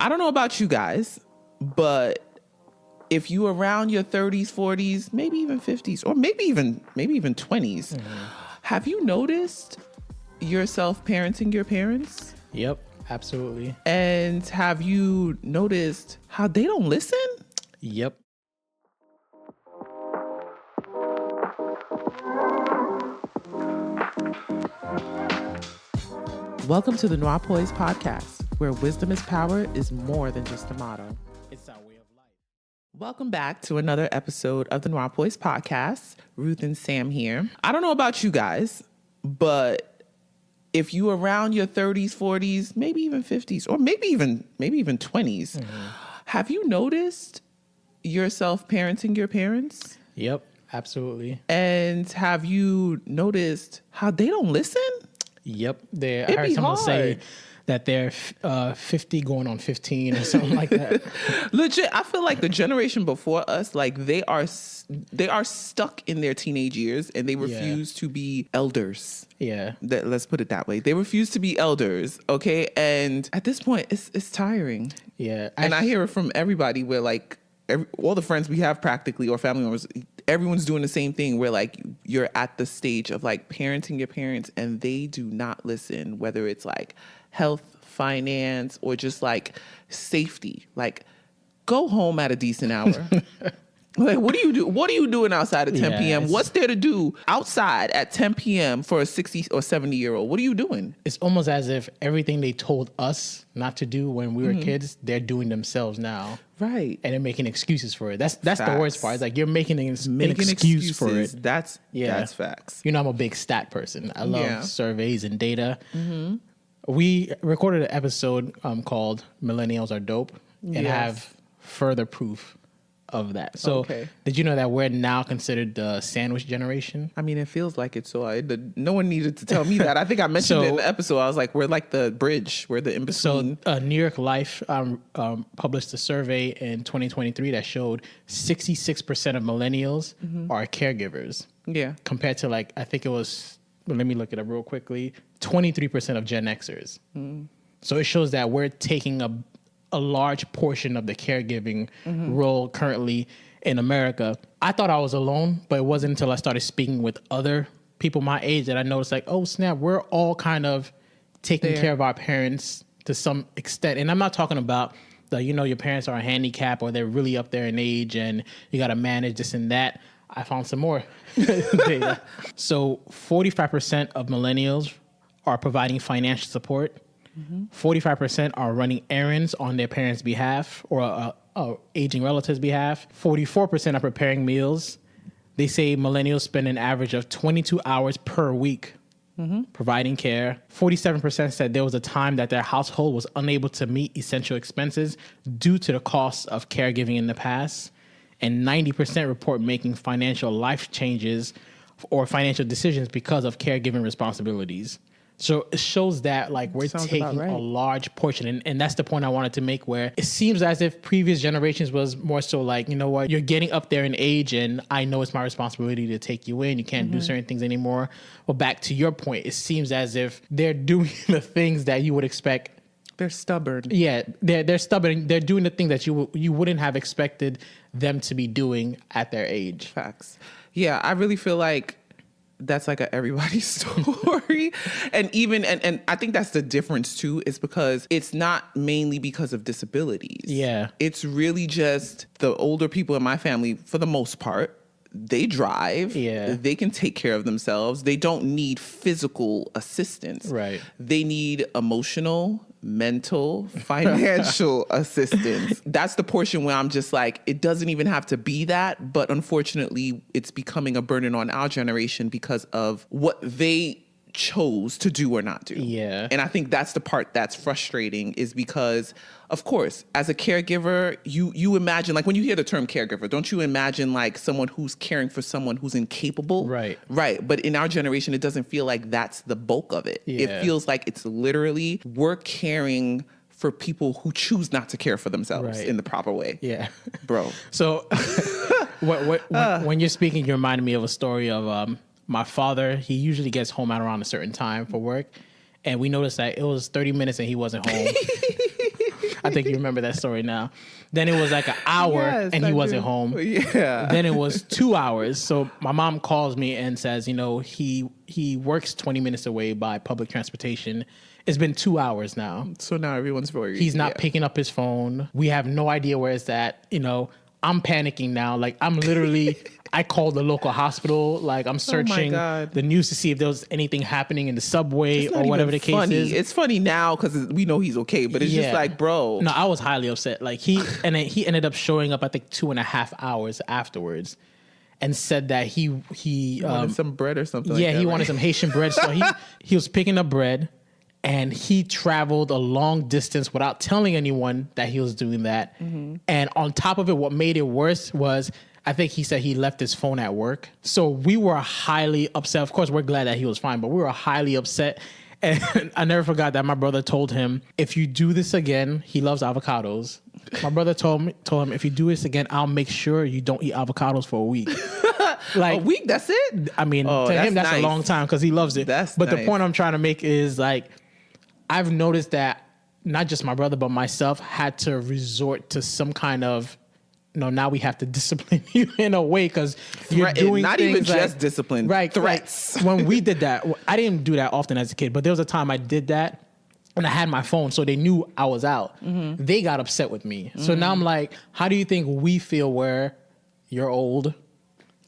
I don't know about you guys, but if you around your 30s, 40s, maybe even 50s, or maybe even 20s, have you noticed yourself parenting your parents? Yep, absolutely. And have you noticed how they don't listen? Yep. Welcome to the Noir Poise podcast, where wisdom is power is more than just a motto. It's our way of life. Welcome back to another episode of the Noir Poise podcast. Ruth and Sam here. I don't know about you guys, but if you around your 30s, 40s, maybe even 50s, or maybe even 20s, have you noticed yourself parenting your parents? Yep, absolutely. And have you noticed how they don't listen? Yep. I heard someone say that they're 50 going on 15 or something like that. Legit, I feel like the generation before us, like they are stuck in their teenage years and they refuse to be elders. Yeah. Let's put it that way. They refuse to be elders, okay? And at this point, it's tiring. Yeah. And I hear it from everybody where like all the friends we have practically or family members, everyone's doing the same thing where like you're at the stage of like parenting your parents and they do not listen, whether it's like health, finance, or just like safety. Like go home at a decent hour. Like, what do you do? What are you doing outside at 10 p.m.? What's there to do outside at 10 p.m. for a 60 or 70-year-old? What are you doing? It's almost as if everything they told us not to do when we were kids, they're doing themselves now. Right. And they're making excuses for it. That's the worst part. It's like you're making an excuse excuses for it. That's facts. You know, I'm a big stat person. I love surveys and data. We recorded an episode called Millennials Are Dope and have further proof of that. So did you know that we're now considered the sandwich generation? I mean, it feels like it. So no one needed to tell me that. I think I mentioned it in the episode. I was like, we're like the bridge. We're the in-between. So New York Life published a survey in 2023 that showed 66% of millennials are caregivers. Yeah. Compared to like, I think it was, let me look it up real quickly, 23% of Gen Xers. So it shows that we're taking a large portion of the caregiving role currently in America. I thought I was alone, but it wasn't until I started speaking with other people my age that I noticed like, oh snap, we're all kind of taking care of our parents to some extent. And I'm not talking about your parents are handicapped or they're really up there in age and you got to manage this and that. I found some more data. So 45% of millennials are providing financial support. 45% are running errands on their parents' behalf or aging relatives' behalf. 44% are preparing meals. They say millennials spend an average of 22 hours per week providing care. 47% said there was a time that their household was unable to meet essential expenses due to the cost of caregiving in the past. And 90% report making financial life changes or financial decisions because of caregiving responsibilities. So it shows that like we're taking a large portion. And that's the point I wanted to make, where it seems as if previous generations was more so like, you know what, you're getting up there in age and I know it's my responsibility to take you in. You can't do certain things anymore. Well, back to your point, it seems as if they're doing the things that you would expect. They're stubborn. Yeah, they're stubborn. They're doing the thing that you wouldn't have expected them to be doing at their age. Facts. Yeah, I really feel like that's like everybody's story. and I think that's the difference too, is because it's not mainly because of disabilities. Yeah. It's really just the older people in my family, for the most part, they drive. Yeah. They can take care of themselves. They don't need physical assistance. Right. They need emotional, mental, financial assistance. That's the portion where I'm just like, it doesn't even have to be that. But unfortunately, it's becoming a burden on our generation because of what they chose to do or not do. Yeah. And I think that's the part that's frustrating, is because, of course, as a caregiver, you imagine, like when you hear the term caregiver, don't you imagine like someone who's caring for someone who's incapable? Right. Right. But in our generation, it doesn't feel like that's the bulk of it. Yeah. It feels like it's literally we're caring for people who choose not to care for themselves in the proper way. Yeah. Bro. So when you're speaking, you reminded me of a story of my father. He usually gets home at around a certain time for work. And we noticed that it was 30 minutes and he wasn't home. I think you remember that story now. Then it was like an hour and he wasn't home. Yeah. Then it was 2 hours. So my mom calls me and says, he works 20 minutes away by public transportation. It's been 2 hours now. So now everyone's worried. He's not picking up his phone. We have no idea where it's at. I'm panicking now. Like, I'm literally, I called the local hospital. Like, I'm searching the news to see if there was anything happening in the subway or whatever the case is. It's funny now because we know he's okay, but it's just like, bro. No, I was highly upset. Like, he ended up showing up, I think, 2.5 hours afterwards and said that he wanted some bread or something. Yeah, he wanted some Haitian bread. So he was picking up bread. And he traveled a long distance without telling anyone that he was doing that. Mm-hmm. And on top of it, what made it worse was, I think he said he left his phone at work. So we were highly upset. Of course, we're glad that he was fine, but we were highly upset. And I never forgot that my brother told him, if you do this again, he loves avocados. My brother told him, if you do this again, I'll make sure you don't eat avocados for a week. Like, a week? That's it? I mean, to him, that's nice. A long time because he loves it. But nice. The point I'm trying to make is, like, I've noticed that not just my brother, but myself had to resort to some kind of, now we have to discipline you in a way because you're doing not things even just discipline, right? Threats. Like, when we did that, I didn't do that often as a kid, but there was a time I did that and I had my phone, so they knew I was out. Mm-hmm. They got upset with me. Mm-hmm. So now I'm like, how do you think we feel where you're old?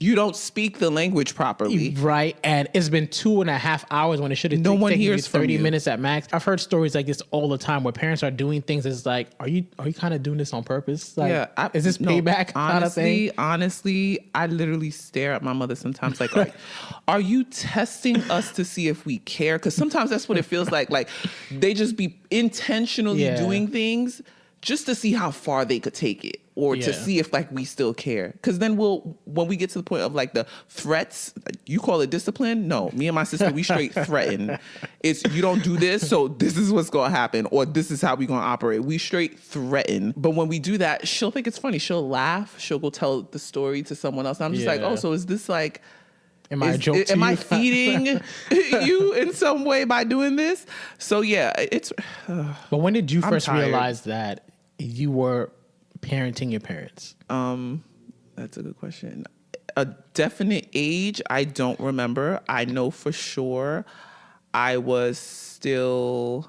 You don't speak the language properly. Right. And it's been 2.5 hours when it should have taken you 30 minutes at max. I've heard stories like this all the time where parents are doing things. It's like, are you kind of doing this on purpose? Like, is this payback? Honestly, I literally stare at my mother sometimes like, are you testing us to see if we care? Because sometimes that's what it feels like. Like, they just be intentionally doing things just to see how far they could take it or to see if like we still care. Because then when we get to the point of like the threats, you call it discipline? No, me and my sister, we straight threaten. It's you don't do this, so this is what's going to happen or this is how we going to operate. We straight threaten. But when we do that, she'll think it's funny. She'll laugh. She'll go tell the story to someone else. And I'm just like, oh, so is this like... Am I a joke to you? Am I feeding you in some way by doing this? So yeah, it's... But when did you first realize that you were parenting your parents? That's a good question. A definite age, I don't remember. I know for sure I was still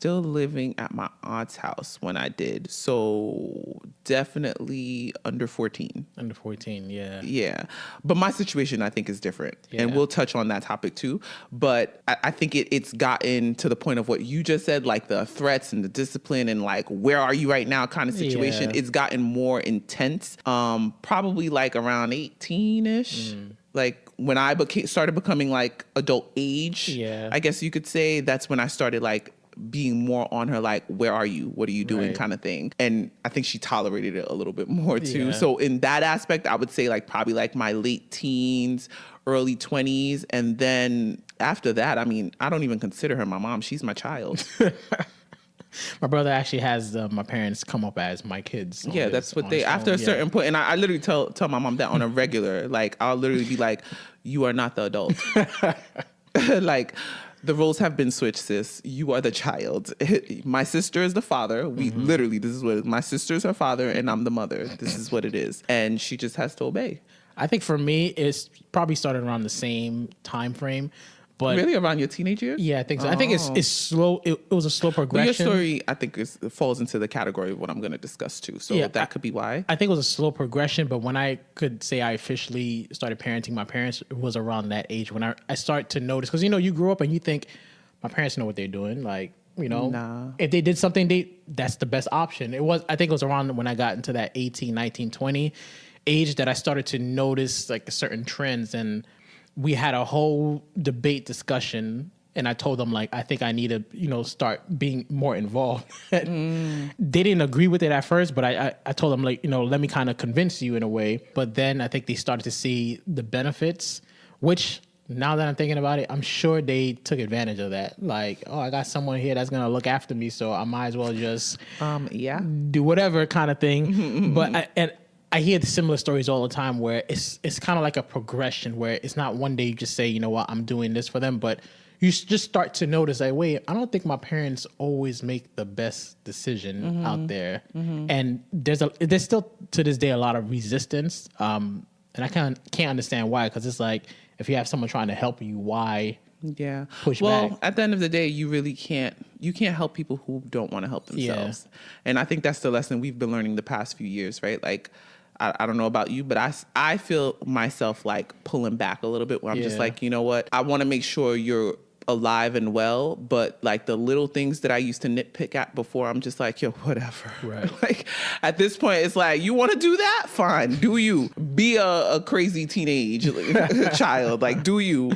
living at my aunt's house when I did. So definitely under 14. Under 14, yeah. Yeah. But my situation, I think, is different. Yeah. And we'll touch on that topic too. But I think it's gotten to the point of what you just said, like the threats and the discipline and like, where are you right now kind of situation. Yeah. It's gotten more intense. Probably like around 18-ish. Like when I started becoming like adult age, I guess you could say, that's when I started like being more on her, like, where are you? What are you doing? Kind of thing. And I think she tolerated it a little bit more too. Yeah. So in that aspect, I would say like probably like my late teens, early 20s. And then after that, I mean, I don't even consider her my mom. She's my child. My brother actually has my parents come up as my kids. Yeah, that's what they, after a certain point, and I literally tell my mom that on a regular, like, I'll literally be like, you are not the adult. Like, the roles have been switched, sis. You are the child. My sister is the father. We literally, this is what, my sister's her father and I'm the mother. This is what it is. And she just has to obey. I think for me, it's probably started around the same time frame. But really, around your teenage years? Yeah, I think so. I think it's slow. It was a slow progression. Well, your story, I think, falls into the category of what I'm going to discuss too. So that could be why. I think it was a slow progression. But when I could say I officially started parenting my parents, it was around that age when I start to notice. Because, you grow up and you think, my parents know what they're doing. Like, if they did something, that's the best option. I think it was around when I got into that 18, 19, 20 age that I started to notice like certain trends. And we had a whole discussion, and I told them, like, I think I need to, start being more involved. They didn't agree with it at first, but I told them, like, let me kind of convince you in a way. But then I think they started to see the benefits, which now that I'm thinking about it, I'm sure they took advantage of that. Like, oh, I got someone here that's going to look after me, so I might as well just do whatever kind of thing. But I hear the similar stories all the time where it's kind of like a progression where it's not one day you just say, you know what, I'm doing this for them, but you just start to notice like, wait, I don't think my parents always make the best decision out there. And there's still to this day a lot of resistance. And I can't understand why, because it's like, if you have someone trying to help you, why push back? Well, at the end of the day, you can't help people who don't want to help themselves. Yeah. And I think that's the lesson we've been learning the past few years, right? Like, I don't know about you, but I feel myself like pulling back a little bit where I'm just like, you know what? I want to make sure you're alive and well, but like the little things that I used to nitpick at before, I'm just like, yo, whatever. Right. Like at this point, it's like, you want to do that? Fine. Do you. Be a crazy teenage child. Like, do you.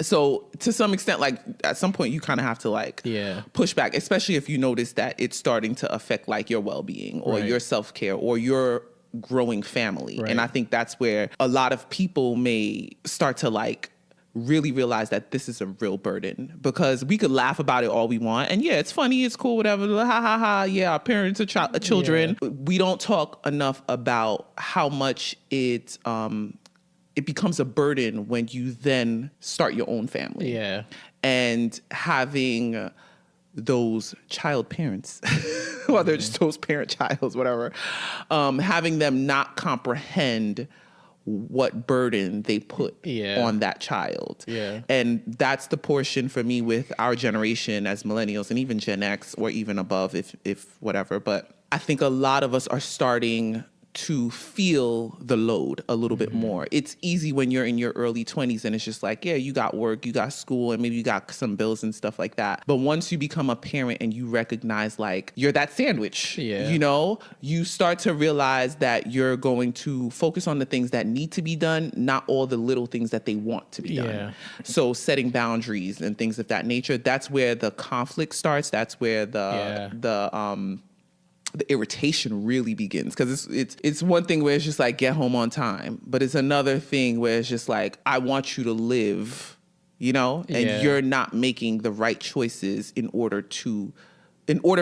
So to some extent, like at some point you kind of have to like push back, especially if you notice that it's starting to affect like your well-being or your self-care or your growing family. Right. And I think that's where a lot of people may start to like really realize that this is a real burden, because we could laugh about it all we want. And yeah, it's funny, it's cool, whatever. Ha ha ha. Yeah, our parents are children. Yeah. We don't talk enough about how much it becomes a burden when you then start your own family. Yeah. And having those child parents, well, they're just those parent-childs, whatever, having them not comprehend what burden they put on that child. Yeah. And that's the portion for me with our generation as millennials and even Gen X or even above if whatever. But I think a lot of us are starting to feel the load a little bit more. It's easy when you're in your early 20s and it's just like, yeah, you got work, you got school, and maybe you got some bills and stuff like that. But once you become a parent and you recognize like you're that sandwich, you know, you start to realize that you're going to focus on the things that need to be done, not all the little things that they want to be done. So setting boundaries and things of that nature, that's where the conflict starts. That's where the irritation really begins, because it's one thing where it's just like get home on time, but it's another thing where it's just like I want you to live, you know, and you're not making the right choices in order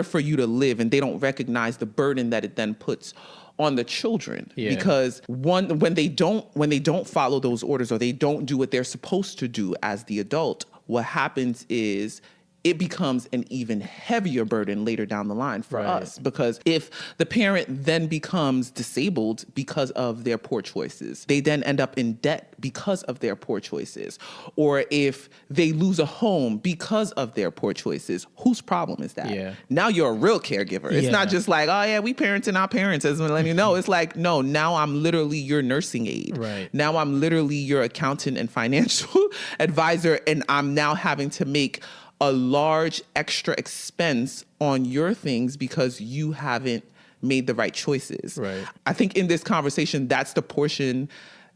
for you to live, and they don't recognize the burden that it then puts on the children. Because when they don't follow those orders or they don't do what they're supposed to do as the adult, what happens is it becomes an even heavier burden later down the line for us. Because if the parent then becomes disabled because of their poor choices, they then end up in debt because of their poor choices. Or if they lose a home because of their poor choices, whose problem is that? Yeah. Now you're a real caregiver. It's not just like, oh yeah, we parenting our parents as millennials. No, it's like, no, now I'm literally your nursing aide. Right. Now I'm literally your accountant and financial advisor, and I'm now having to make a large extra expense on your things because you haven't made the right choices. Right. I think in this conversation, that's the portion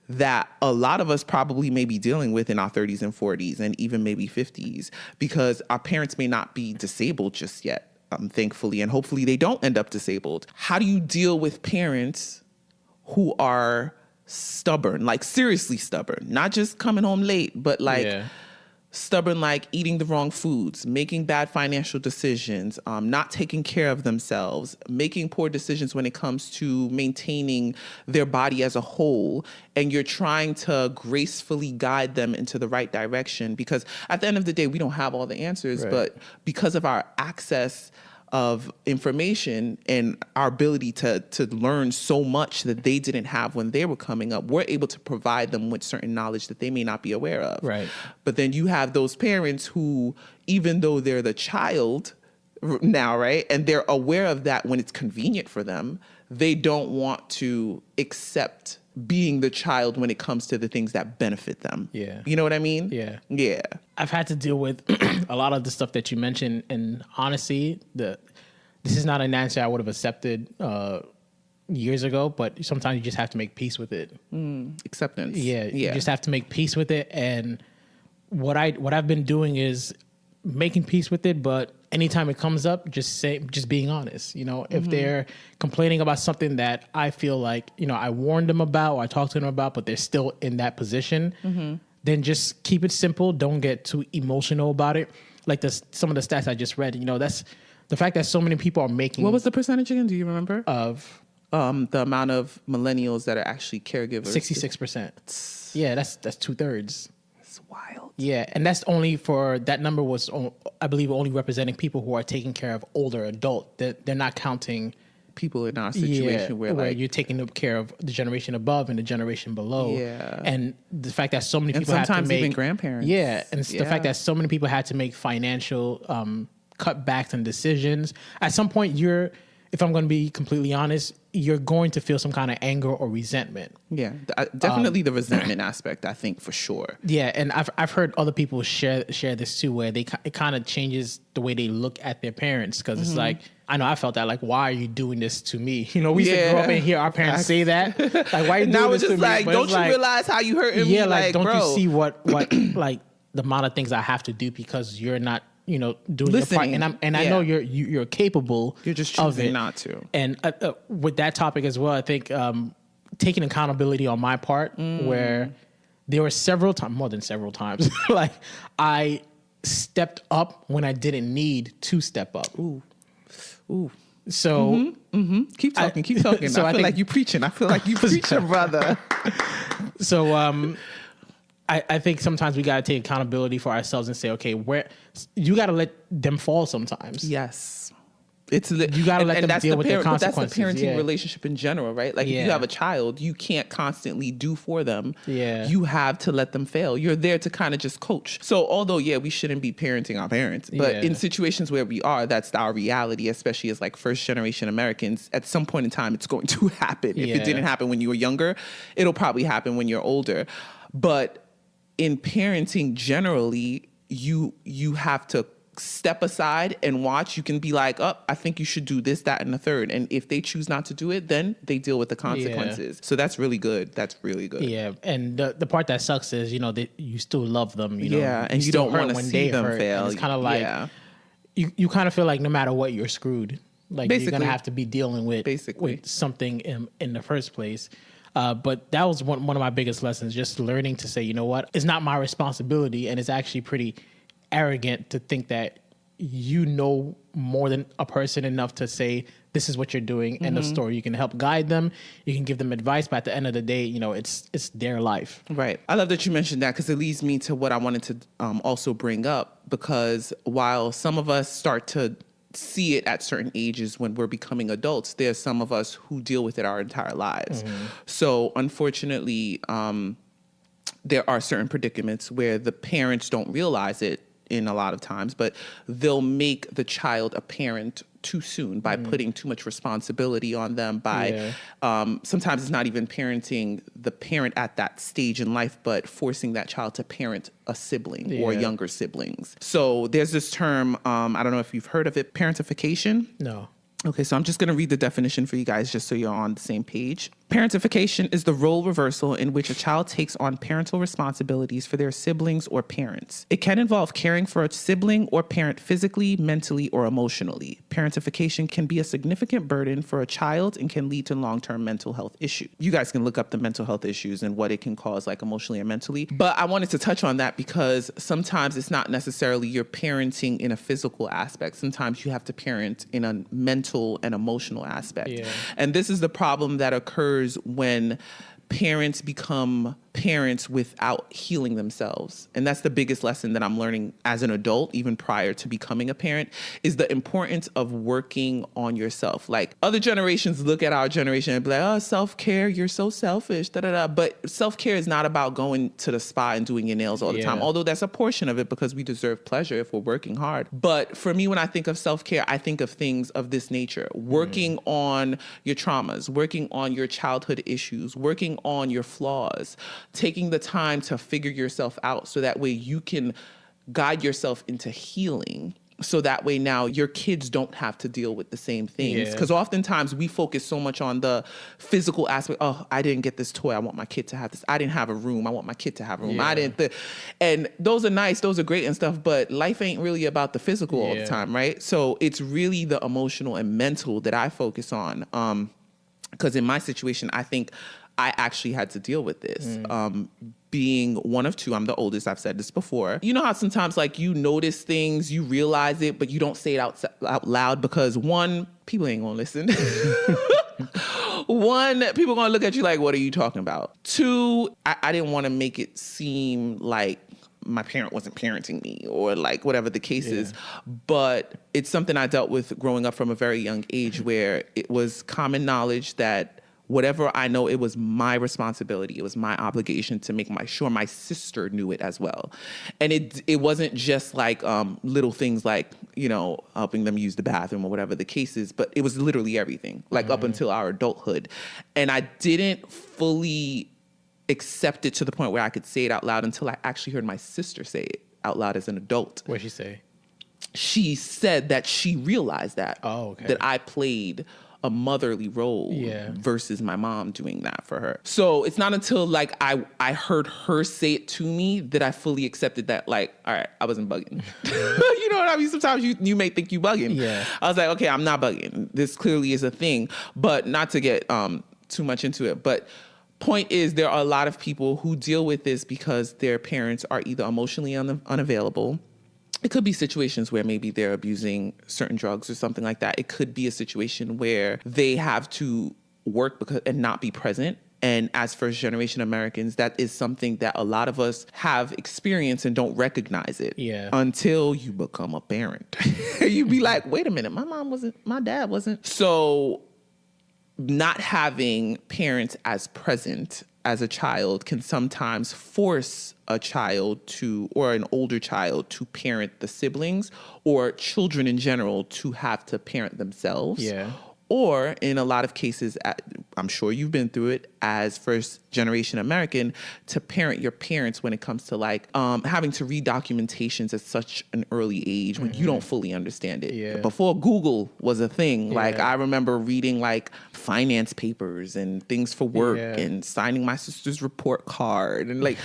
that a lot of us probably may be dealing with in our 30s and 40s and even maybe 50s, because our parents may not be disabled just yet, thankfully, and hopefully they don't end up disabled. How do you deal with parents who are stubborn, like seriously stubborn, not just coming home late, but like stubborn, like eating the wrong foods, making bad financial decisions, not taking care of themselves, making poor decisions when it comes to maintaining their body as a whole, and you're trying to gracefully guide them into the right direction? Because at the end of the day, we don't have all the answers, but because of our access of information and our ability to learn so much that they didn't have when they were coming up, we're able to provide them with certain knowledge that they may not be aware of. Right. But then you have those parents who, even though they're the child now, right, and they're aware of that when it's convenient for them, they don't want to accept being the child when it comes to the things that benefit them. Yeah. You know what I mean? Yeah. Yeah. I've had to deal with a lot of the stuff that you mentioned, and honestly, this is not an answer I would have accepted years ago, but sometimes you just have to make peace with it. Acceptance. Yeah. You just have to make peace with it. And what I've been doing is making peace with it, but anytime it comes up, just being honest. You know, if they're complaining about something that I feel like, you know, I warned them about or I talked to them about, but they're still in that position, then just keep it simple. Don't get too emotional about it. Like some of the stats I just read, you know, that's the fact that so many people are making. What was the percentage again? Do you remember? Of the amount of millennials that are actually caregivers. 66%. Yeah, that's 2/3. It's wild. Yeah, and that's only for, that number was, I believe, only representing people who are taking care of older adult. They're not counting people in our situation where you're taking care of the generation above and the generation below. Yeah. And the fact that so many people have to make... sometimes even grandparents. Yeah, and the fact that so many people had to make financial cutbacks and decisions. At some point, if I'm going to be completely honest, you're going to feel some kind of anger or resentment. Yeah, definitely the resentment aspect, I think, for sure. Yeah, and I've heard other people share this too, where it kind of changes the way they look at their parents, because it's like, I know I felt that, like, why are you doing this to me? You know, we used to grow up and hear our parents say that. Like, why are you doing this to me? Now it's just like, don't you realize how you hurting me? Yeah, like, don't you see what like the amount of things I have to do because you're not, doing your part, and I know you're capable. You're just choosing not to. And with that topic as well, I think taking accountability on my part, where there were several times, more than several times, like I stepped up when I didn't need to step up. Ooh. So keep talking. So I feel like you preaching. Brother. So I think sometimes we got to take accountability for ourselves and say, okay, where you got to let them fall sometimes. Yes. You got to let them deal with the consequences. But that's the parenting relationship in general, right? Like if you have a child, you can't constantly do for them. Yeah. You have to let them fail. You're there to kind of just coach. So although, we shouldn't be parenting our parents, but in situations where we are, that's our reality, especially as like first generation Americans. At some point in time, it's going to happen. If it didn't happen when you were younger, it'll probably happen when you're older. But in parenting generally, you have to step aside and watch. You can be like, I think you should do this, that, and the third. And if they choose not to do it, then they deal with the consequences. So that's really good. Yeah. And the part that sucks is, that you still love them. And you don't want to see them fail. And it's kind of like, you kind of feel like no matter what, you're screwed. Like you're going to have to be dealing with something in the first place. But that was one of my biggest lessons, just learning to say, you know what, it's not my responsibility. And it's actually pretty arrogant to think that you know more than a person enough to say, this is what you're doing, end of story. You can help guide them. You can give them advice. But at the end of the day, it's their life. Right. I love that you mentioned that, because it leads me to what I wanted to also bring up, because while some of us start to see it at certain ages when we're becoming adults, there's some of us who deal with it our entire lives. So unfortunately, there are certain predicaments where the parents don't realize it in a lot of times, but they'll make the child a parent too soon by putting too much responsibility on them, by sometimes it's not even parenting the parent at that stage in life, but forcing that child to parent a sibling or younger siblings. So there's this term, I don't know if you've heard of it, parentification. No. Okay, so I'm just going to read the definition for you guys just so you're on the same page. Parentification is the role reversal in which a child takes on parental responsibilities for their siblings or parents. It can involve caring for a sibling or parent physically, mentally, or emotionally. Parentification can be a significant burden for a child and can lead to long-term mental health issues. You guys can look up the mental health issues and what it can cause, like emotionally or mentally. But I wanted to touch on that because sometimes it's not necessarily you're parenting in a physical aspect. Sometimes you have to parent in a mental and emotional aspect. And this is the problem that occurs when parents become parents without healing themselves. And that's the biggest lesson that I'm learning as an adult, even prior to becoming a parent, is the importance of working on yourself. Like other generations look at our generation and be like, oh, self-care, you're so selfish, But self-care is not about going to the spa and doing your nails all the time, although that's a portion of it because we deserve pleasure if we're working hard. But for me, when I think of self-care, I think of things of this nature, working on your traumas, working on your childhood issues, working on your flaws, taking the time to figure yourself out so that way you can guide yourself into healing. So that way now your kids don't have to deal with the same things. Because oftentimes we focus so much on the physical aspect. Oh, I didn't get this toy. I want my kid to have this. I didn't have a room. I want my kid to have a room. And those are nice. Those are great and stuff. But life ain't really about the physical all the time, right? So it's really the emotional and mental that I focus on. Because in my situation, I think I actually had to deal with this. Being one of two, I'm the oldest, I've said this before. You know how sometimes like you notice things, you realize it, but you don't say it out loud because one, people ain't gonna listen. One, people gonna look at you like, what are you talking about? Two, I didn't want to make it seem like my parent wasn't parenting me or like whatever the case is. But it's something I dealt with growing up from a very young age, where it was common knowledge that whatever I know, it was my responsibility. It was my obligation to make sure my sister knew it as well. And it wasn't just like little things like, helping them use the bathroom or whatever the case is, but it was literally everything, like up until our adulthood. And I didn't fully accept it to the point where I could say it out loud until I actually heard my sister say it out loud as an adult. What'd she say? She said that she realized that, that I played a motherly role versus my mom doing that for her. So it's not until like I heard her say it to me that I fully accepted that, like, all right, I wasn't bugging. You know what I mean? Sometimes you may think you bugging. Yeah. I was like, okay, I'm not bugging. This clearly is a thing, but not to get too much into it. But point is, there are a lot of people who deal with this because their parents are either emotionally unavailable. It could be situations where maybe they're abusing certain drugs or something like that. It could be a situation where they have to work and not be present. And as first generation Americans, that is something that a lot of us have experienced and don't recognize it until you become a parent. You be like, wait a minute, my dad wasn't. So not having parents as present as a child can sometimes force a child or an older child to parent the siblings, or children in general to have to parent themselves. Yeah. Or in a lot of cases, I'm sure you've been through it as first generation American, to parent your parents when it comes to like having to read documentations at such an early age when you don't fully understand it. Yeah. Before Google was a thing, like I remember reading like finance papers and things for work and signing my sister's report card and like,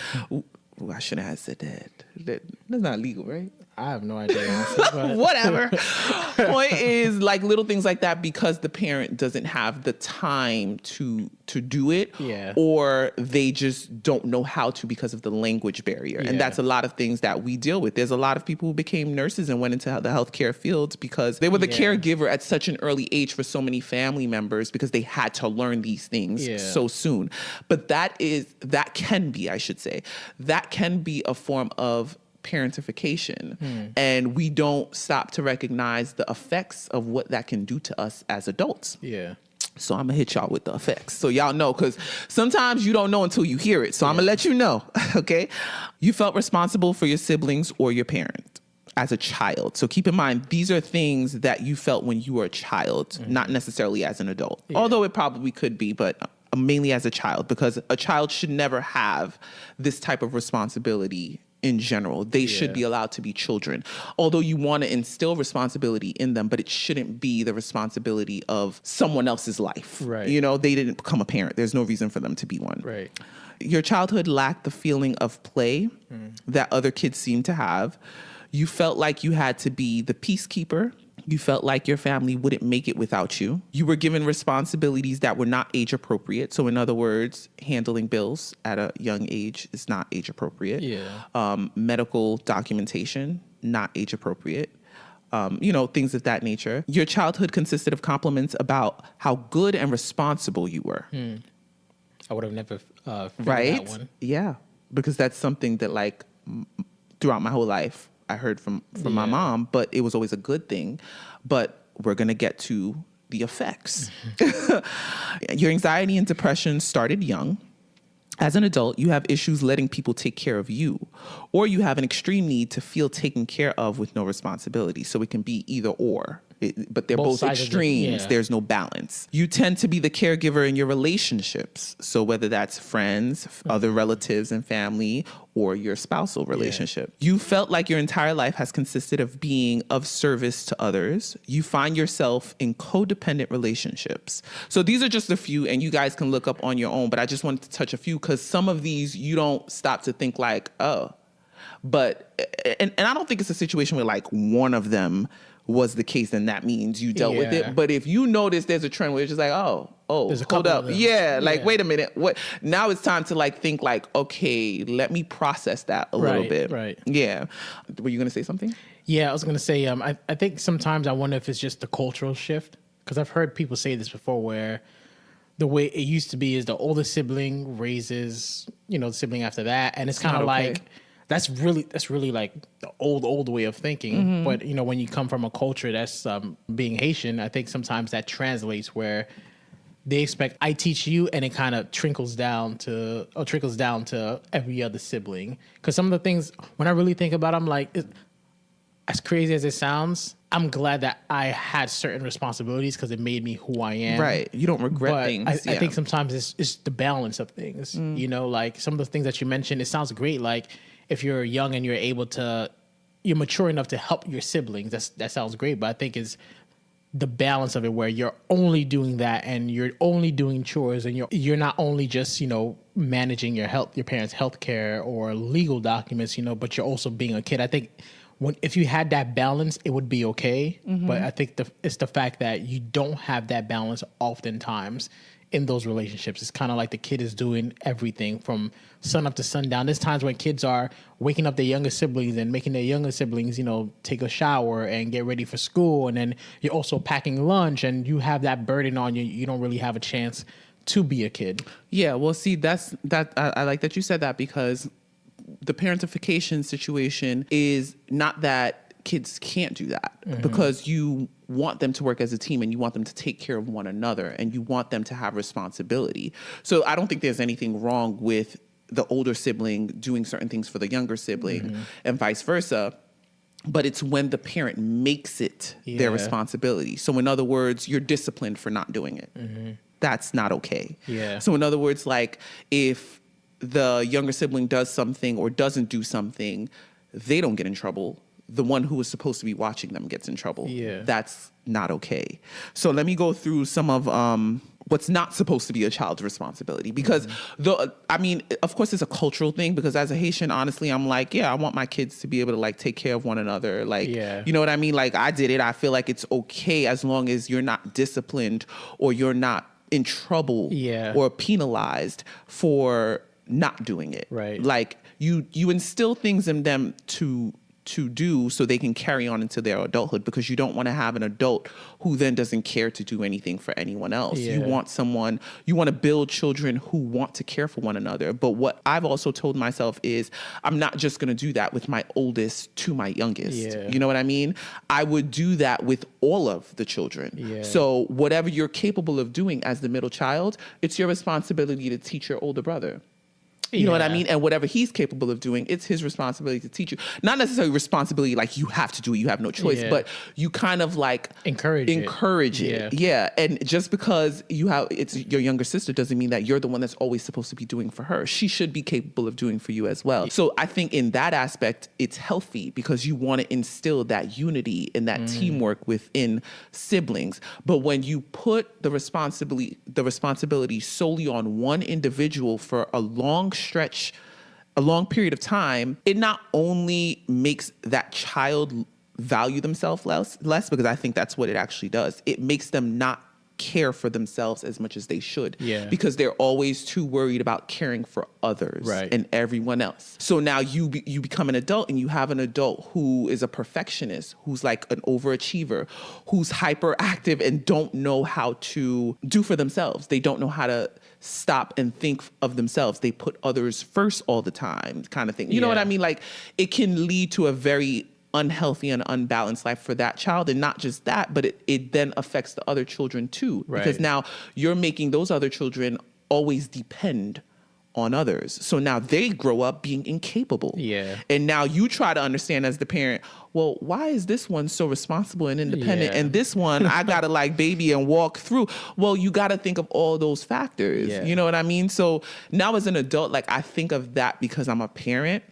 I shouldn't have said that. That's not legal, right? I have no idea. But whatever. Point is, like little things like that, because the parent doesn't have the time to do it, or they just don't know how to because of the language barrier. And that's a lot of things that we deal with. There's a lot of people who became nurses and went into the healthcare fields because they were the caregiver at such an early age for so many family members because they had to learn these things so soon. But that can be a form of parentification. And we don't stop to recognize the effects of what that can do to us as adults. Yeah. So I'm gonna hit y'all with the effects so y'all know, because sometimes you don't know until you hear it. So I'm gonna let you know. Okay. You felt responsible for your siblings or your parent as a child. So keep in mind, these are things that you felt when you were a child, not necessarily as an adult. Although it probably could be, but mainly as a child, because a child should never have this type of responsibility. In general, they should be allowed to be children. Although you want to instill responsibility in them, but it shouldn't be the responsibility of someone else's life. Right. They didn't become a parent. There's no reason for them to be one. Right. Your childhood lacked the feeling of play that other kids seem to have. You felt like you had to be the peacekeeper. You felt like your family wouldn't make it without you. You were given responsibilities that were not age appropriate. So in other words, handling bills at a young age is not age appropriate. Yeah. Medical documentation, not age appropriate. Things of that nature. Your childhood consisted of compliments about how good and responsible you were. I would have never figured that one. Yeah, because that's something that like throughout my whole life, I heard from my mom, but it was always a good thing. But we're going to get to the effects. Your anxiety and depression started young. As an adult, you have issues letting people take care of you, or you have an extreme need to feel taken care of with no responsibility. So it can be either or. But they're both extremes. There's no balance. You tend to be the caregiver in your relationships. So whether that's friends, other relatives and family, or your spousal relationship. You felt like your entire life has consisted of being of service to others. You find yourself in codependent relationships. So these are just a few, and you guys can look up on your own, but I just wanted to touch a few because some of these you don't stop to think like, oh. But, and I don't think it's a situation where like one of them was the case, and that means you dealt with it. But if you notice there's a trend where it's just like, oh, hold up. Wait a minute. What? Now it's time to like think like, okay, let me process that a little bit. Right. Yeah. Were you going to say something? Yeah, I was going to say, I think sometimes I wonder if it's just the cultural shift, because I've heard people say this before where the way it used to be is the older sibling raises, the sibling after that. And it's kind of like, that's really like the old way of thinking. Mm-hmm. But when you come from a culture that's being Haitian, I think sometimes that translates where they expect I teach you, and it kind of trickles down to every other sibling. Because some of the things, when I really think about it, I'm like, as crazy as it sounds, I'm glad that I had certain responsibilities because it made me who I am. Right. You don't regret things. I think sometimes it's the balance of things. Like some of the things that you mentioned, it sounds great. Like if you're young and you're mature enough to help your siblings, that sounds great. But I think it's the balance of it where you're only doing that and you're only doing chores and you're not only just, managing your parents' health care or legal documents, but you're also being a kid. I think if you had that balance, it would be okay. Mm-hmm. But I think it's the fact that you don't have that balance oftentimes in those relationships. It's kind of like the kid is doing everything from sun up to sundown. There's times when kids are waking up their younger siblings and making their younger siblings, take a shower and get ready for school. And then you're also packing lunch and you have that burden on you. You don't really have a chance to be a kid. Yeah, well, see, I like that you said that, because the parentification situation is not that kids can't do that, mm-hmm. because you want them to work as a team and you want them to take care of one another and you want them to have responsibility. So I don't think there's anything wrong with the older sibling doing certain things for the younger sibling, mm-hmm. and vice versa. But it's when the parent makes it their responsibility. So in other words, you're disciplined for not doing it. Mm-hmm. That's not okay. Yeah. So in other words, like if the younger sibling does something or doesn't do something, they don't get in trouble. The one who is supposed to be watching them gets in trouble. Yeah. That's not okay. So let me go through some of what's not supposed to be a child's responsibility. Because, of course, it's a cultural thing. Because as a Haitian, honestly, I'm like, I want my kids to be able to, like, take care of one another. Like, you know what I mean? Like, I did it. I feel like it's okay as long as you're not disciplined or you're not in trouble or penalized for not doing it. Right. Like, you instill things in them to do so they can carry on into their adulthood, because you don't want to have an adult who then doesn't care to do anything for anyone else. You want to build children who want to care for one another. But what I've also told myself is I'm not just going to do that with my oldest to my youngest. You know what I mean? I would do that with all of the children. So whatever you're capable of doing as the middle child, it's your responsibility to teach your older brother. You know what I mean? And whatever he's capable of doing, it's his responsibility to teach you. Not necessarily responsibility like you have to do it, you have no choice, but you kind of like encourage it. Yeah. And just because it's your younger sister doesn't mean that you're the one that's always supposed to be doing for her. She should be capable of doing for you as well. So I think in that aspect, it's healthy because you want to instill that unity and that teamwork within siblings. But when you put the responsibility solely on one individual for a long period of time, it not only makes that child value themselves less, because I think that's what it actually does. It makes them not care for themselves as much as they should, because they're always too worried about caring for others and everyone else. So now you become an adult, and you have an adult who is a perfectionist, who's like an overachiever, who's hyperactive and don't know how to do for themselves. They don't know how to stop and think of themselves. They put others first all the time, kind of thing. You know what I mean? Like, it can lead to a very unhealthy and unbalanced life for that child. And not just that, but it then affects the other children too. Because now you're making those other children always depend on others. So now they grow up being incapable. And now you try to understand as the parent, well, why is this one so responsible and independent? And this one, I got to like baby and walk through. Well, you got to think of all those factors. You know what I mean? So now as an adult, like, I think of that because I'm a parent.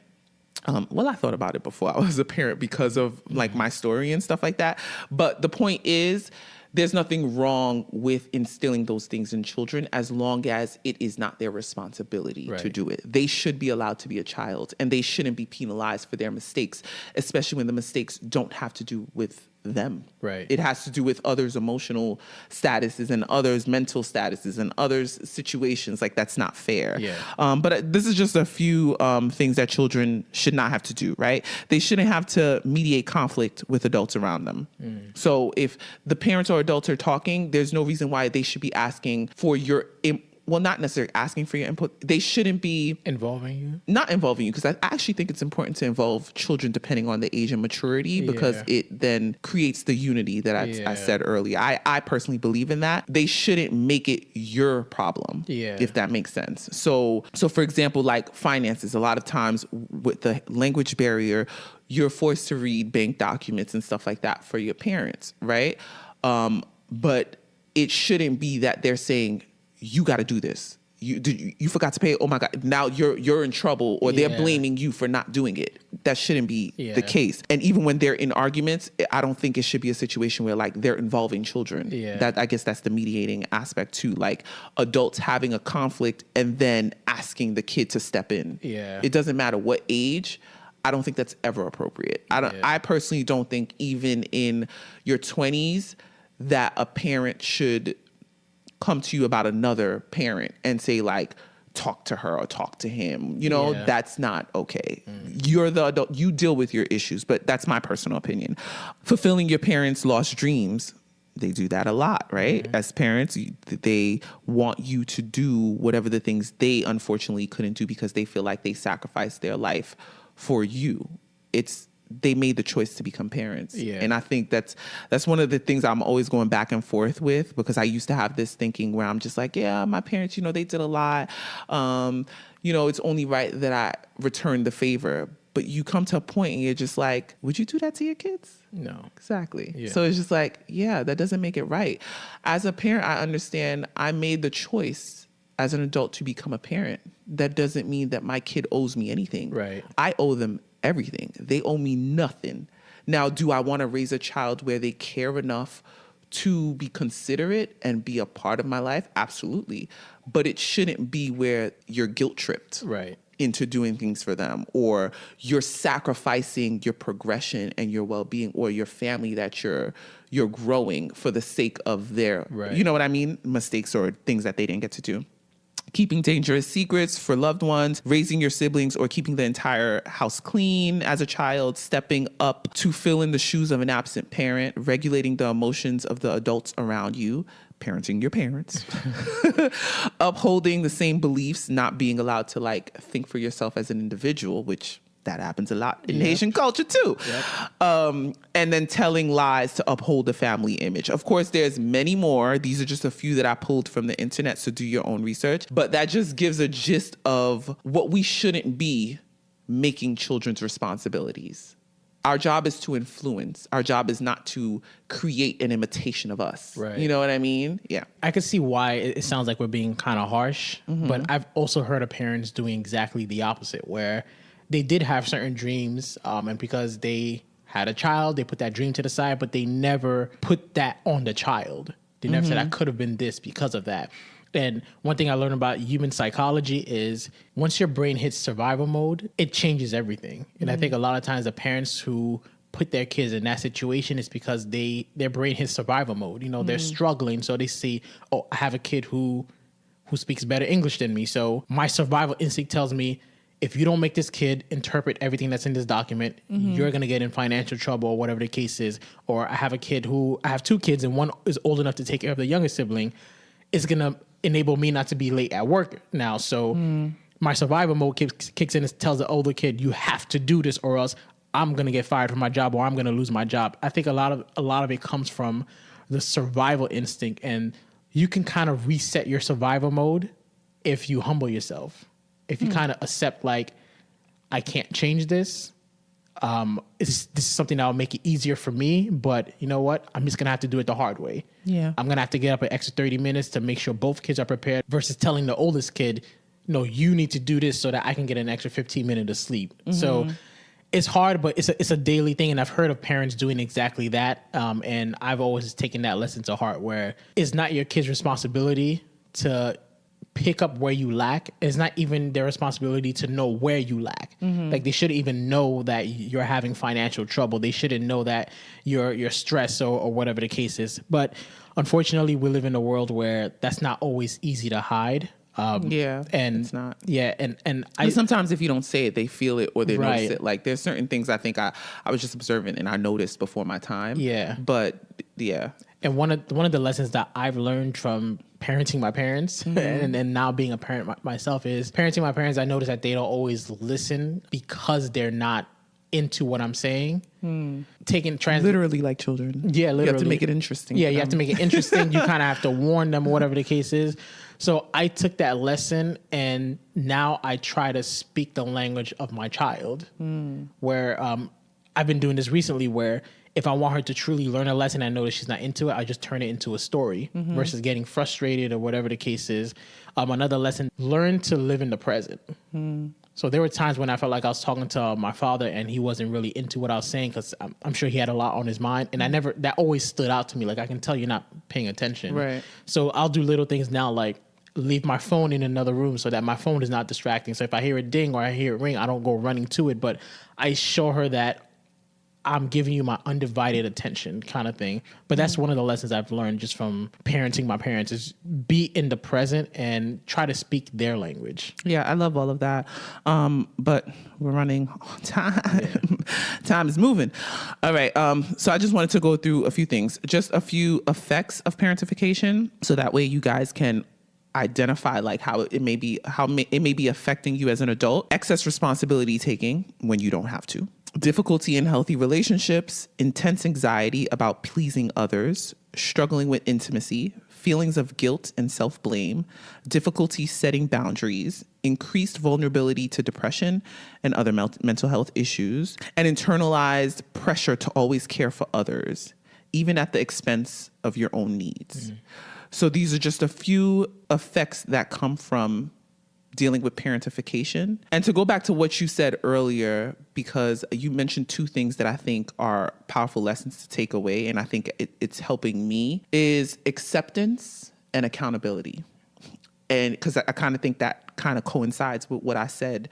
Well, I thought about it before I was a parent because of like my story and stuff like that. But the point is, there's nothing wrong with instilling those things in children as long as it is not their responsibility to do it. They should be allowed to be a child, and they shouldn't be penalized for their mistakes, especially when the mistakes don't have to do with them. It has to do with others' emotional statuses and others' mental statuses and others' situations. Like, that's not fair. But this is just a few things that children should not have to do, right? They shouldn't have to mediate conflict with adults around them. So if the parents or adults are talking, there's no reason why they should be asking for your well, not necessarily asking for your input. They shouldn't be not involving you, because I actually think it's important to involve children depending on the age and maturity, because it then creates the unity that I said earlier. I personally believe in that. They shouldn't make it your problem, if that makes sense. So for example, like finances, a lot of times with the language barrier, you're forced to read bank documents and stuff like that for your parents, right? But it shouldn't be that they're saying, you got to do this. You forgot to pay. Oh my God. Now you're in trouble, or they're blaming you for not doing it. That shouldn't be the case. And even when they're in arguments, I don't think it should be a situation where like they're involving children. That, I guess that's the mediating aspect too. Like adults having a conflict and then asking the kid to step in. It doesn't matter what age. I don't think that's ever appropriate. I personally don't think even in your 20s that a parent should come to you about another parent and say like, talk to her or talk to him. That's not okay. You're the adult. You deal with your issues, but that's my personal opinion. Fulfilling your parents' lost dreams. They do that a lot, right? As parents, they want you to do whatever the things they unfortunately couldn't do because they feel like they sacrificed their life for you. They made the choice to become parents. And I think that's one of the things I'm always going back and forth with, because I used to have this thinking where I'm just like, yeah, my parents, they did a lot. It's only right that I return the favor. But you come to a point and you're just like, would you do that to your kids? No. Exactly. So it's just like, yeah, that doesn't make it right. As a parent, I understand I made the choice as an adult to become a parent. That doesn't mean that my kid owes me anything. Right. I owe them everything. They owe me nothing. Now, do I want to raise a child where they care enough to be considerate and be a part of my life? Absolutely. But it shouldn't be where you're guilt tripped into doing things for them, or you're sacrificing your progression and your well-being or your family that you're growing for the sake of their, you know what I mean? Mistakes or things that they didn't get to do. Keeping dangerous secrets for loved ones, raising your siblings, or keeping the entire house clean as a child, stepping up to fill in the shoes of an absent parent, regulating the emotions of the adults around you, parenting your parents, upholding the same beliefs, not being allowed to like think for yourself as an individual, which that happens a lot in Haitian culture too. And then telling lies to uphold the family image. Of course, there's many more. These are just a few that I pulled from the internet, so do your own research. But that just gives a gist of what we shouldn't be making children's responsibilities. Our job is to influence. Our job is not to create an imitation of us. Right. You know what I mean? Yeah. I could see why it sounds like we're being kind of harsh, but I've also heard of parents doing exactly the opposite, where they did have certain dreams, and because they had a child, they put that dream to the side, but they never put that on the child. They never said, I could have been this because of that. And one thing I learned about human psychology is once your brain hits survival mode, it changes everything. And I think a lot of times the parents who put their kids in that situation is because their brain hits survival mode. They're struggling, so they see, oh, I have a kid who speaks better English than me. So my survival instinct tells me, if you don't make this kid interpret everything that's in this document, you're going to get in financial trouble or whatever the case is. Or I have two kids and one is old enough to take care of the younger sibling. It's going to enable me not to be late at work now. So my survival mode kicks in and tells the older kid, you have to do this or else I'm going to get fired from my job or I'm going to lose my job. I think a lot of it comes from the survival instinct, and you can kind of reset your survival mode if you humble yourself. If you kind of accept, like, I can't change this, this is something that will make it easier for me, but you know what? I'm just going to have to do it the hard way. Yeah. I'm going to have to get up an extra 30 minutes to make sure both kids are prepared versus telling the oldest kid, no, you need to do this so that I can get an extra 15 minutes of sleep. So it's hard, but it's a daily thing. And I've heard of parents doing exactly that. And I've always taken that lesson to heart, where it's not your kid's responsibility to pick up where you lack. It's not even their responsibility to know where you lack. Like, they shouldn't even know that you're having financial trouble. They shouldn't know that you're stressed or whatever the case is. But unfortunately, we live in a world where that's not always easy to hide. And it's not. Yeah, and sometimes if you don't say it, they feel it or they notice it. Like, there's certain things I think I was just observant and I noticed before my time. Yeah, but yeah. And one of the lessons that I've learned from parenting my parents and now being a parent myself is parenting my parents. I notice that they don't always listen because they're not into what I'm saying. Literally like children. Yeah, literally. You have to make it interesting. Yeah, you have to make it interesting. You kind of have to warn them, whatever the case is. So I took that lesson and now I try to speak the language of my child. Where I've been doing this recently where if I want her to truly learn a lesson, I notice she's not into it, I just turn it into a story versus getting frustrated or whatever the case is. Another lesson, learn to live in the present. So there were times when I felt like I was talking to my father and he wasn't really into what I was saying because I'm sure he had a lot on his mind. And that always stood out to me. Like, I can tell you're not paying attention. Right. So I'll do little things now, like leave my phone in another room so that my phone is not distracting. So if I hear a ding or I hear it ring, I don't go running to it, but I show her that I'm giving you my undivided attention kind of thing. But that's one of the lessons I've learned just from parenting my parents is be in the present and try to speak their language. Yeah, I love all of that. But we're running on time. Yeah. Time is moving. All right. So I just wanted to go through a few things, just a few effects of parentification. So that way you guys can identify like how it may be affecting you as an adult. Excess responsibility taking when you don't have to. Difficulty in healthy relationships, intense anxiety about pleasing others, struggling with intimacy, feelings of guilt and self-blame, difficulty setting boundaries, increased vulnerability to depression and other mental health issues, and internalized pressure to always care for others, even at the expense of your own needs. So these are just a few effects that come from dealing with parentification. And to go back to what you said earlier, because you mentioned two things that I think are powerful lessons to take away, and I think it's helping me, is acceptance and accountability. And because I kind of think that kind of coincides with what I said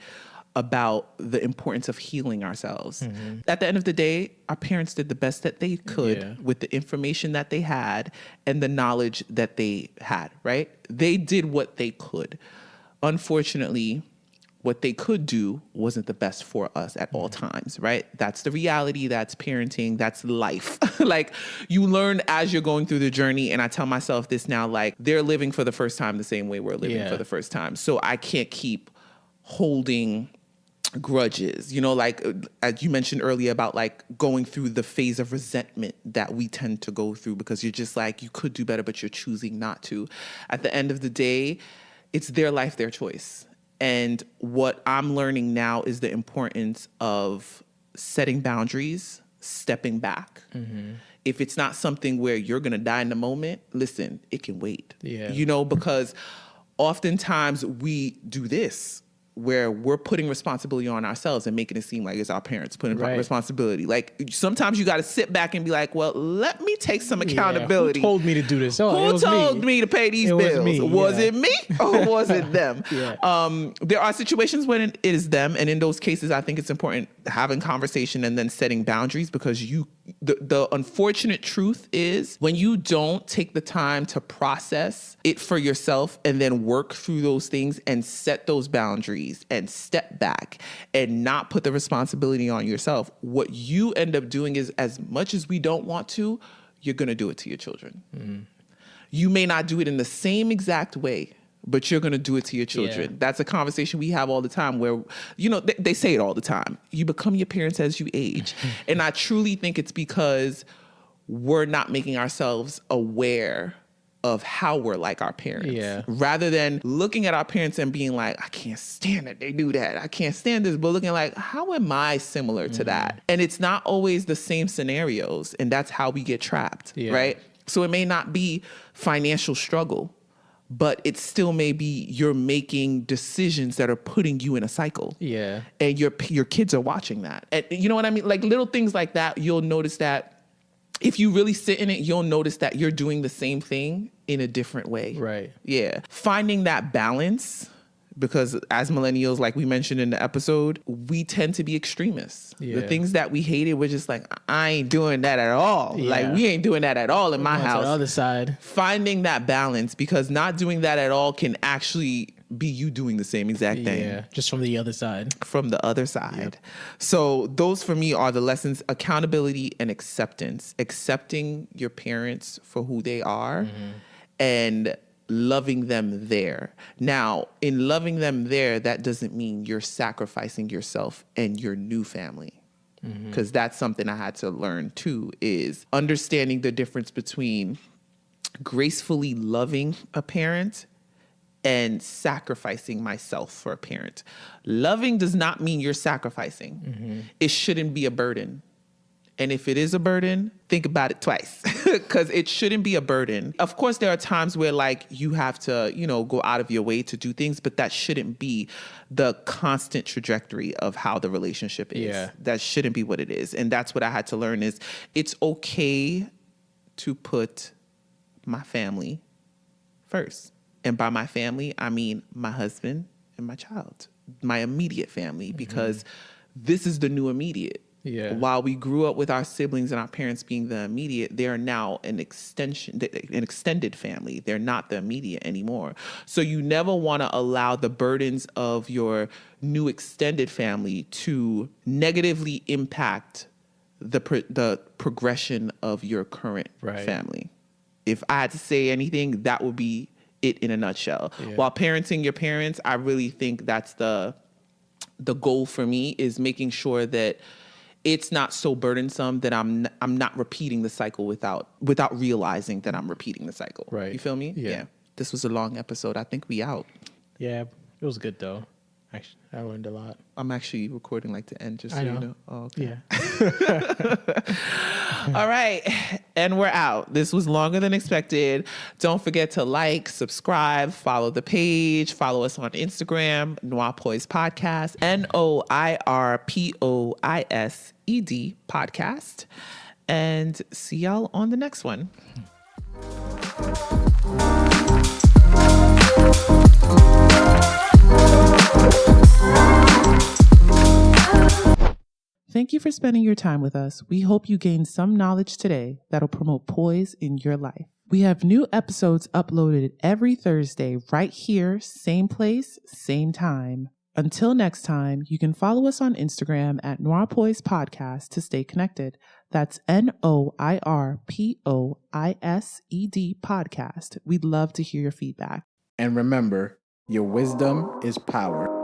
about the importance of healing ourselves. At the end of the day, our parents did the best that they could with the information that they had and the knowledge that they had, right? They did what they could. Unfortunately, what they could do wasn't the best for us at all times, right? That's the reality. That's parenting. That's life. Like, you learn as you're going through the journey. And I tell myself this now, like, they're living for the first time the same way we're living for the first time. So I can't keep holding grudges, like as you mentioned earlier about like going through the phase of resentment that we tend to go through because you're just like, you could do better, but you're choosing not to. At the end of the day, it's their life, their choice. And what I'm learning now is the importance of setting boundaries, stepping back. If it's not something where you're going to die in the moment, listen, it can wait. Because oftentimes we do this where we're putting responsibility on ourselves and making it seem like it's our parents putting responsibility. Like, sometimes you got to sit back and be like, well, let me take some accountability. Who told me to do this? Who told me to pay these bills? Was it me or was it them? There are situations when it is them. And in those cases, I think it's important having conversation and then setting boundaries, because the unfortunate truth is when you don't take the time to process it for yourself and then work through those things and set those boundaries and step back and not put the responsibility on yourself, what you end up doing is, as much as we don't want to, you're going to do it to your children. You may not do it in the same exact way, but you're going to do it to your children. That's a conversation we have all the time where, they say it all the time. You become your parents as you age. And I truly think it's because we're not making ourselves aware of how we're like our parents. Rather than looking at our parents and being like, I can't stand it, they do that, I can't stand this, but looking like, how am I similar to that? And it's not always the same scenarios. And that's how we get trapped, right? So it may not be financial struggle, but it still may be you're making decisions that are putting you in a cycle. And your kids are watching that. And you know what I mean? Like, little things like that, you'll notice that if you really sit in it, you'll notice that you're doing the same thing in a different way. Finding that balance, because as millennials, like we mentioned in the episode, we tend to be extremists. The things that we hated, we're just like, I ain't doing that at all. Like, we ain't doing that at all in my house. On the other side. Finding that balance, because not doing that at all can actually be you doing the same exact thing. Yeah, just from the other side. From the other side. Yep. So those for me are the lessons: accountability and acceptance. Accepting your parents for who they are and loving them there. Now, in loving them there, that doesn't mean you're sacrificing yourself and your new family. Because that's something I had to learn too, is understanding the difference between gracefully loving a parent and sacrificing myself for a parent. Loving does not mean you're sacrificing. It shouldn't be a burden. And if it is a burden, think about it twice, because it shouldn't be a burden. Of course, there are times where like you have to, go out of your way to do things, but that shouldn't be the constant trajectory of how the relationship is. Yeah. That shouldn't be what it is. And that's what I had to learn, is it's okay to put my family first. And by my family, I mean my husband and my child, my immediate family, because this is the new immediate. Yeah. While we grew up with our siblings and our parents being the immediate, they are now an extended family. They're not the immediate anymore. So you never want to allow the burdens of your new extended family to negatively impact the progression of your current family. If I had to say anything, that would be it in a nutshell. Yeah. While parenting your parents, I really think that's the goal for me, is making sure that it's not so burdensome that I'm not repeating the cycle without realizing that I'm repeating the cycle. Right. You feel me? Yeah. This was a long episode. I think we out. Yeah, it was good though. Actually, I learned a lot. I'm actually recording like the end, just so you know. Oh, okay. Yeah. All right. And we're out. This was longer than expected. Don't forget to like, subscribe, follow the page, follow us on Instagram, Noir Poise Podcast, NOIRPOISED Podcast. And see y'all on the next one. Thank you for spending your time with us. We hope you gained some knowledge today that'll promote poise in your life. We have new episodes uploaded every Thursday right here, same place, same time. Until next time, you can follow us on Instagram at Noir Poise Podcast to stay connected. That's NOIRPOISED Podcast. We'd love to hear your feedback. And remember, your wisdom is power.